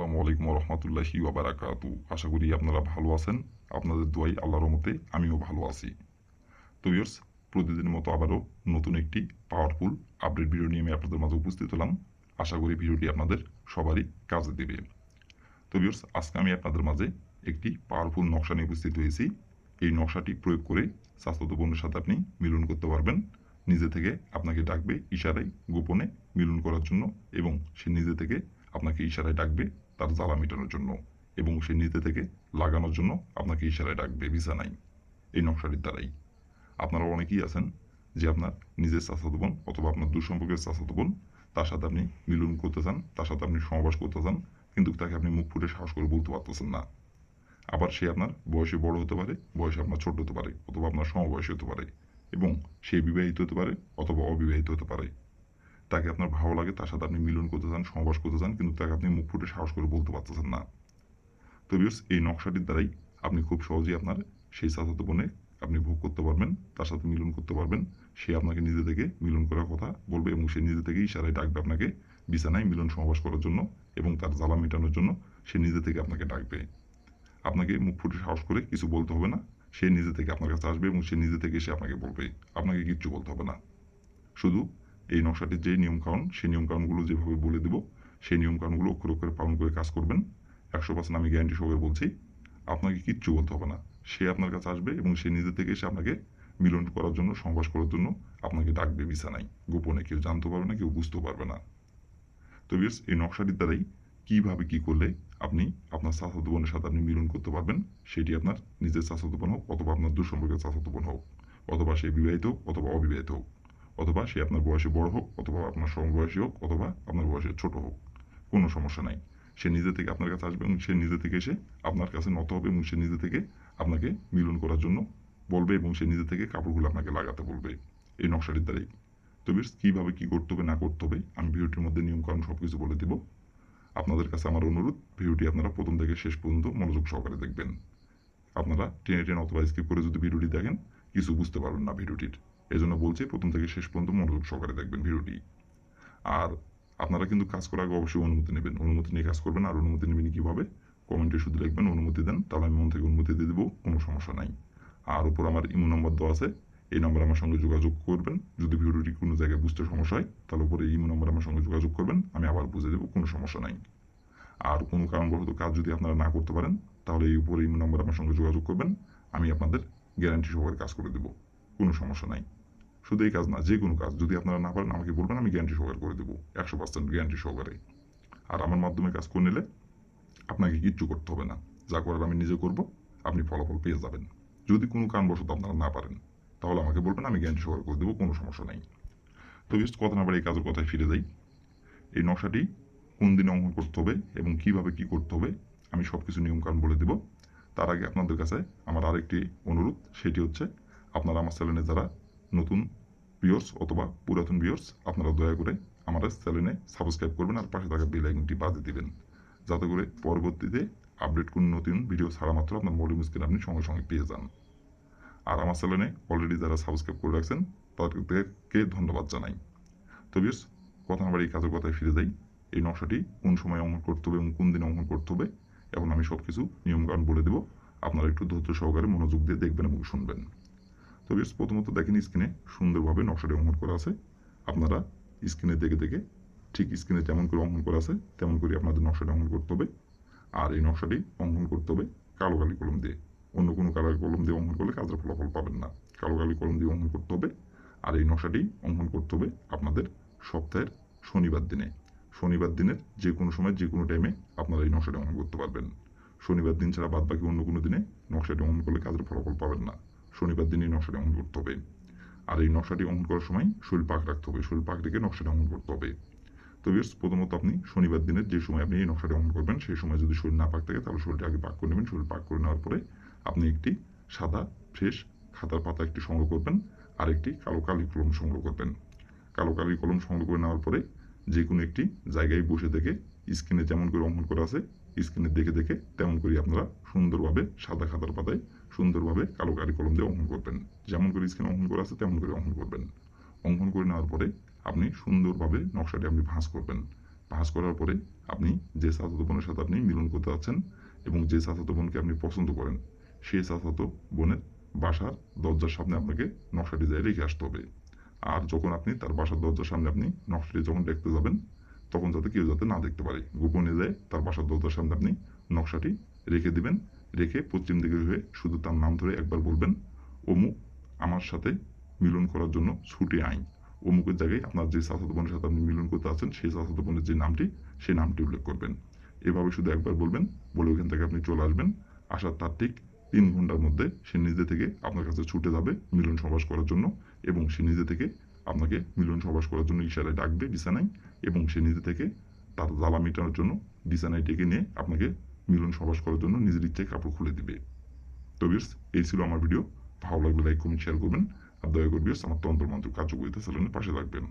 আসসালামু আলাইকুম রহমতুল্লাহি ওয়াবারাকাতু। আশা করি আপনারা ভালো আছেন। আপনাদের দোয়াই আল্লাহর রহমতে আমিও ভালো আছি। তো ভিউয়ার্স, প্রতিদিনের মতো আবারও নতুন একটি পাওয়ারফুল আপডেট ভিডিও নিয়ে আমি আপনাদের মাঝে উপস্থিত হলাম। আশা করি ভিডিওটি আপনাদের সবারই কাজে দেবে। তো ভিউয়ার্স, আজকে আমি আপনাদের মাঝে একটি পাওয়ারফুল নকশা নিয়ে উপস্থিত হয়েছি। এই নকশাটি প্রয়োগ করে স্বাস্থ্যত বোনের সাথে আপনি মিলন করতে পারবেন। নিজে থেকে আপনাকে ডাকবে ইশারায় গোপনে মিলন করার জন্য, এবং সে নিজে থেকে আপনাকে ইশারায় ডাকবে তার জ্বালা মেটানোর জন্য, এবং সে নিজে থেকে লাগানোর জন্য আপনাকে ইশারায় ডাকবে বিছানায় এই নকশাটির দ্বারাই। আপনারা অনেকেই আছেন যে আপনার নিজের চাচাতো বোন অথবা আপনার দুঃসম্পর্কের চাচাতো বোন, তার সাথে আপনি মিলন করতে চান, তার সাথে আপনি সহবাস করতে চান, কিন্তু তাকে আপনি মুখ ফুটে সাহস করে বলতে পারতেছেন না। আবার সে আপনার বয়সে বড় হতে পারে, বয়সে আপনার ছোট হতে পারে, অথবা আপনার সমবয়সী হতে পারে, এবং সে বিবাহিত হতে পারে অথবা অবিবাহিত হতে পারে। তাকে আপনার ভালো লাগে, তার সাথে আপনি মিলন করতে চান, সহবাস করতে চান, কিন্তু তাকে আপনি মুখ ফুটে সাহস করে বলতে পারতেছেন না। তো ভিউয়ার্স, এই নকশাটির দ্বারাই আপনি খুব সহজেই আপনার সেই চাচাতো বোনে আপনি ভোগ করতে পারবেন, তার সাথে মিলন করতে পারবেন। সে আপনাকে নিজে থেকে মিলন করার কথা বলবে, এবং সে নিজে থেকেই ইশারায় ডাকবে আপনাকে বিছানায় মিলন সহবাস করার জন্য, এবং তার জ্বালা মেটানোর জন্য সে নিজে থেকে আপনাকে ডাকবে। আপনাকে মুখ ফুটে সাহস করে কিছু বলতে হবে না। সে নিজে থেকে আপনার কাছে আসবে, এবং সে নিজে থেকে এসে আপনাকে বলবে। আপনাকে কিচ্ছু বলতে হবে না। শুধু এই নকশাটির যে নিয়মকানুন, সেই নিয়মকানুনগুলো যেভাবে বলে দেব, সেই নিয়মকানুনগুলো অক্ষরে অক্ষরে পালন করে কাজ করবেন। 100% আমি গ্যারান্টি সহকারে বলছি, আপনাকে কিচ্ছু বলতে হবে না। সে আপনার কাছে আসবে, এবং সে নিজে থেকে এসে আপনাকে মিলন করার জন্য, সংবাস করার জন্য আপনাকে ডাকবে বিছানায় গোপনে। কেউ জানতে পারবে না, কেউ বুঝতেও পারবে না। তো ভিউয়ার্স, এই নকশাটির দ্বারাই কিভাবে কি করলে আপনি আপনার চাচাতো বোনের সাথে আপনি মিলন করতে পারবেন, সেটি আপনার নিজের চাচাতো বোন হোক, অথবা আপনার দুঃসম্পর্কের চাচাতো বোন হোক, অথবা সে বিবাহিত হোক অথবা অবিবাহিত হোক, অথবা সে আপনার বয়সে বড় হোক অথবা আপনার সমবয়সী হোক, অথবা আপনার বয়সে ছোট হোক, কোনো সমস্যা নাই। সে নিজে থেকে আপনার কাছে আসবে, এবং সে নিজে থেকে এসে আপনার কাছে নত হবে, এবং সে নিজে থেকে আপনাকে মিলন করার জন্য বলবে, এবং সে নিজে থেকে কাপড়গুলো আপনাকে লাগাতে বলবে এই নকশাটির দ্বারাই। তো বেশ, কীভাবে কী করতে হবে না করতে হবে আমি ভিডিওটির মধ্যে নিয়মকানুন সব কিছু বলে দেব। আপনাদের কাছে আমার অনুরোধ, ভিডিওটি আপনারা প্রথম থেকে শেষ পর্যন্ত মনোযোগ সহকারে দেখবেন। আপনারা টেনে টেনে অথবা স্কিপ করে যদি ভিডিওটি দেখেন, কিছু বুঝতে পারবেন না ভিডিওটির। এই জন্য বলছি, প্রথম থেকে শেষ পর্যন্ত মনোযোগ সহকারে দেখবেন ভিডিওটি। আর আপনারা কিন্তু কাজ করার আগে অবশ্যই অনুমতি নেবেন। অনুমতি নিয়ে কাজ করবেন। আর অনুমতি নেবেন কীভাবে? কমেন্টে শুধু লিখবেন অনুমতি দেন, তাহলে আমি মন থেকে অনুমতি দিয়ে দেবো, কোনো সমস্যা নাই। আর উপর আমার ইমো নম্বর দেওয়া আছে, এই নম্বরে আমার সঙ্গে যোগাযোগ করবেন। যদি ভিডিওটি কোনো জায়গায় বুঝতে সমস্যা হয়, তাহলে উপরে ইমো নম্বরে আমার সঙ্গে যোগাযোগ করবেন, আমি আবার বুঝে দেবো, কোনো সমস্যা নাই। আর কোনো কারণবশত কাজ যদি আপনারা না করতে পারেন, তাহলে এই উপরে ইমো নম্বরে আমার সঙ্গে যোগাযোগ করবেন। আমি আপনাদের গ্যারান্টি সহকারে কাজ করে দেবো, কোনো সমস্যা নাই। শুধু এই কাজ না, যে কোনো কাজ যদি আপনারা না পারেন আমাকে বলবেন, আমি গ্যারান্টি সহকারে করে দেবো, 100% গ্যারান্টি সহকারে। আর আমার মাধ্যমে কাজ করে নিলে আপনাকে কিচ্ছু করতে হবে না। যা করার আমি নিজে করব, আপনি ফলাফল পেয়ে যাবেন। যদি কোনো কারণবশত আপনারা না পারেন, তাহলে আমাকে বলবেন, আমি গ্যারান্টি সহকারে করে দেবো, কোনো সমস্যা নাই। তো জাস্ট কথা না বাড়ি এই কাজের কথায় ফিরে যাই। এই নকশাটি কোন দিনে অঙ্কন করতে হবে এবং কিভাবে কি করতে হবে আমি সব কিছু নিয়মকানুন বলে দেব। তার আগে আপনাদের কাছে আমার আরেকটি অনুরোধ, সেটি হচ্ছে আপনারা আমার চ্যানেলে যারা নতুন ভিউয়ার্স অথবা পুরাতন ভিউয়ার্স, আপনারা দয়া করে আমার চ্যানেলে সাবস্ক্রাইব করবেন, আর পাশে থাকা বেল আইকনটি বাজিয়ে দিবেন, যাতে করে পরবর্তীতে আপডেট কোনো নতুন ভিডিও ছাড়া মাত্র আপনার মোবাইল স্ক্রিনে আপনি সঙ্গে সঙ্গে পেয়ে যান। আর আমার চ্যানেলে অলরেডি যারা সাবস্ক্রাইব করে রাখছেন তাদেরকে ধন্যবাদ জানাই। তো ভিউয়ার্স, কথা না বাড়ি কাজের কথায় ফিরে যাই। এই নকশাটি কোন সময় অঙ্কন করতে হবে এবং কোন দিনে অঙ্কন করতে হবে, এখন আমি সব কিছু নিয়মকানুন বলে দেবো। আপনারা একটু ধৈর্য সহকারে মনোযোগ দিয়ে দেখবেন এবং শুনবেন। তো বেশ, প্রথমত দেখেন স্ক্রিনে সুন্দরভাবে নকশাটি অঙ্কন করা আছে। আপনারা স্ক্রিনে দেখে দেখে ঠিক স্ক্রিনে যেমন করে অঙ্কন করা আছে তেমন করে আপনাদের নকশাটি অঙ্কন করতে হবে। আর এই নকশাটি অঙ্কন করতে হবে কালো কালি কলম দিয়ে। অন্য কোনো কালার কলম দিয়ে অঙ্কন করলে কাজের ফলাফল পাবেন না। কালো কালি কলম দিয়ে অঙ্কন করতে হবে। আর এই নকশাটি অঙ্কন করতে হবে আপনাদের সপ্তাহের শনিবার দিনে। শনিবার দিনের যে কোনো সময় যে কোনো টাইমে আপনারা এই নকশাটি অঙ্কন করতে পারবেন। শনিবার দিন ছাড়া বাদ বাকি অন্য কোনো দিনে নকশাটি অঙ্কন করলে কাজের ফলাফল পাবেন না। শনিবার দিনে এই নকশাটি অঙ্কন করতে হবে। আর এই নকশাটি অঙ্কন করার সময় শরীর পাক রাখতে হবে, শরীর পাক রেখে নকশাটি অঙ্কন করতে হবে। তো ভিউয়ার্স, প্রথমত আপনি শনিবার দিনের যে সময় আপনি এই নকশাটি অঙ্কন করবেন, সেই সময় যদি শরীর না পাক থাকে, তাহলে শরীরটা আগে পাক করে নেবেন। শরীর পাক করে নেওয়ার পরে আপনি একটি সাদা ফ্রেশ খাতার পাতা একটি সংগ্রহ করবেন, আর একটি কালো কালি কলম সংগ্রহ করবেন। কালো কালি কলম সংগ্রহ করে নেওয়ার পরে যে কোনো একটি জায়গায় বসে দেখে স্ক্রিনে যেমন করে অঙ্কন করা আছে, স্ক্রিনে দেখে দেখে তেমন করে আপনারা সুন্দরভাবে সাদা খাতার পাতায় সুন্দরভাবে কালো কালি কলম দিয়ে অঙ্কন করবেন। যেমন করে স্ক্রিনে অঙ্কন করা আছে তেমন করে অঙ্কন করবেন। অঙ্কন করে নেওয়ার পরে আপনি সুন্দরভাবে নকশাটি আপনি ভাঁজ করবেন। ভাঁজ করার পরে আপনি যে চাচাতো বোনের সাথে আপনি মিলন করতে যাচ্ছেন এবং যে চাচাতো বোনকে আপনি পছন্দ করেন সেই চাচাতো বোনের বাসার দরজার সামনে আপনাকে নকশাটি যায় রেখে আসতে হবে। আর যখন আপনি তার বাসার দরজার সামনে আপনি নকশাটি যখন দেখতে যাবেন তখন যাতে কেউ যাতে না দেখতে পারে, গোপনে যায় তার বাসার দরজার সামনে আপনি নকশাটি রেখে দিবেন। রেখে পশ্চিম দিকে হয়ে শুধু তার নাম ধরে একবার বলবেন, অমুক আমার সাথে মিলন করার জন্য ছুটে আইন। অমুকের জায়গায় আপনার যে চাচাতো বোনের সাথে আপনি মিলন করতে আছেন সেই চাচাতো বোনের যে নামটি সেই নামটি উল্লেখ করবেন। এভাবে শুধু একবার বলবেন, বলে ওইখান থেকে আপনি চলে আসবেন। আসার তার ঠিক 3 ঘন্টার মধ্যে সে নিজে থেকে আপনার কাছে ছুটে যাবে মিলন সমাবেশ করার জন্য এবং সে নিজে থেকে আপনাকে মিলন সমাবেশ করার জন্য ইশারায় ডাকবে বিছানায় এবং সে নিজে থেকে তার জ্বালা মেটানোর জন্য বিছানায় ডেকে নিয়ে আপনাকে মিলন সমাবেশ করার জন্য নিজের ইচ্ছায় কাপড় খুলে দিবে। তো ভিউয়ার্স, এই ছিল আমার ভিডিও। ভালো লাগলে লাইক কমেন্ট শেয়ার করবেন আর দয়া করে ভিউয়ার্স আমার তন্ত্র মন্ত্র কার্যকরিতা চ্যানেলের পাশে থাকবেন।